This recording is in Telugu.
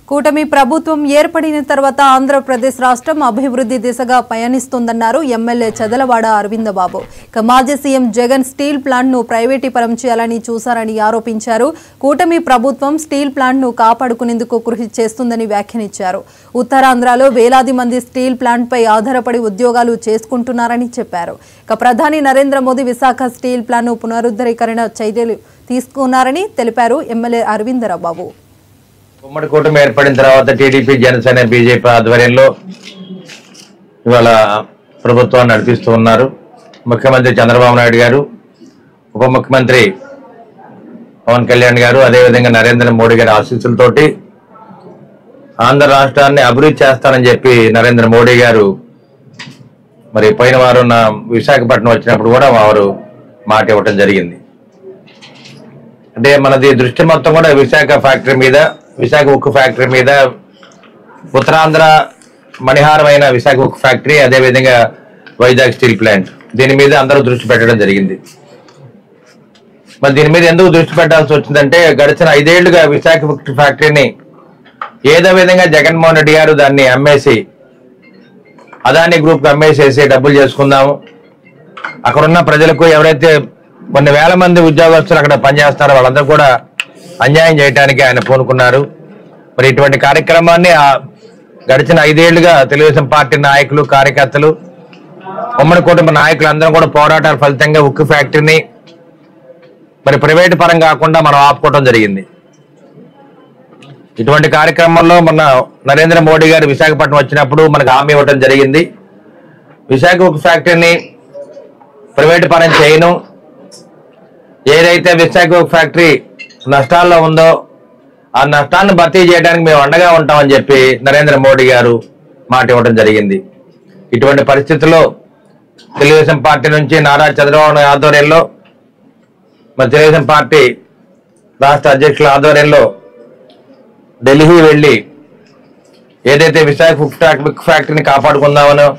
కూటమి ప్రభుత్వం ఏర్పడిన తర్వాత ఆంధ్రప్రదేశ్ రాష్ట్రం అభివృద్ధి దిశగా పయనిస్తుందన్నారు ఎమ్మెల్యే చదలవాడ అరవింద బాబు. మాజీ సీఎం జగన్ స్టీల్ ప్లాంట్ ను ప్రైవేటీకరణ చేయాలని చూశారని ఆరోపించారు. కూటమి ప్రభుత్వం స్టీల్ ప్లాంట్ ను కాపాడుకునేందుకు కృషి చేస్తుందని వ్యాఖ్యానించారు. ఉత్తరాంధ్రలో వేలాది మంది స్టీల్ ప్లాంట్ పై ఆధారపడి ఉద్యోగాలు చేసుకుంటున్నారని చెప్పారు. ప్రధాని నరేంద్ర మోదీ విశాఖ స్టీల్ ప్లాంట్ ను పునరుద్ధరీకరణ చర్యలు తీసుకున్నారని తెలిపారు ఎమ్మెల్యే అరవిందరాబాబు. ఉమ్మడి కూటమి ఏర్పడిన తర్వాత టీడీపీ, జనసేన, బీజేపీ ఆధ్వర్యంలో ఇవాళ ప్రభుత్వాన్ని నడిపిస్తూ ఉన్నారు. ముఖ్యమంత్రి చంద్రబాబు నాయుడు గారు, ఉప ముఖ్యమంత్రి పవన్ కళ్యాణ్ గారు, అదేవిధంగా నరేంద్ర మోడీ గారి ఆశీస్సులతోటి ఆంధ్ర రాష్ట్రాన్ని అభివృద్ధి చేస్తానని చెప్పి నరేంద్ర మోడీ గారు మరి పోయిన వారం విశాఖపట్నం వచ్చినప్పుడు కూడా వారు మాట ఇవ్వటం జరిగింది. అంటే మనది దృష్టి మొత్తం కూడా విశాఖ ఫ్యాక్టరీ మీద, విశాఖ ఉక్కు ఫ్యాక్టరీ మీద, ఉత్తరాంధ్ర మణిహారమైన విశాఖ ఉక్కు ఫ్యాక్టరీ, అదేవిధంగా వైజాగ్ స్టీల్ ప్లాంట్, దీని మీద అందరూ దృష్టి పెట్టడం జరిగింది. మరి దీని మీద ఎందుకు దృష్టి పెట్టాల్సి వచ్చిందంటే గడిచిన 5 ఏళ్లుగా విశాఖ ఉక్కు ఫ్యాక్టరీని ఏదో విధంగా జగన్మోహన్ రెడ్డి గారు దాన్ని అమ్మేసి అదాని గ్రూప్కి అమ్మేసేసి డబ్బులు చేసుకుందాము, అక్కడున్న ప్రజలకు ఎవరైతే కొన్ని వేల మంది ఉద్యోగస్తులు అక్కడ పనిచేస్తారో వాళ్ళందరూ కూడా అన్యాయం చేయడానికి ఆయన పూనుకున్నారు. మరి ఇటువంటి కార్యక్రమాన్ని గడిచిన 5 ఏళ్లుగా తెలుగుదేశం పార్టీ నాయకులు, కార్యకర్తలు, ఉమ్మడి కుటుంబ నాయకులు అందరూ కూడా పోరాటాల ఫలితంగా ఉక్కు ఫ్యాక్టరీని మరి ప్రైవేటు పరం కాకుండా మనం ఆపుకోవడం జరిగింది. ఇటువంటి కార్యక్రమంలో మొన్న నరేంద్ర మోడీ గారు విశాఖపట్నం వచ్చినప్పుడు మనకు హామీ ఇవ్వడం జరిగింది. విశాఖ ఉక్కు ఫ్యాక్టరీని ప్రైవేటు పరం చేయను, ఏదైతే విశాఖ ఉక్కు ఫ్యాక్టరీ నష్టాల్లో ఉందో ఆ నష్టాలను భర్తీ చేయడానికి మేము అండగా ఉంటామని చెప్పి నరేంద్ర మోడీ గారు మాట ఇవ్వడం జరిగింది. ఇటువంటి పరిస్థితుల్లో తెలుగుదేశం పార్టీ నుంచి నారా చంద్రబాబు ఆధ్వర్యంలో, మరి తెలుగుదేశం పార్టీ రాష్ట్ర అధ్యక్షుల ఆధ్వర్యంలో ఢిల్లీ వెళ్ళి ఏదైతే విశాఖ ఉక్కు ఫ్యాక్టరీని కాపాడుకుందామనో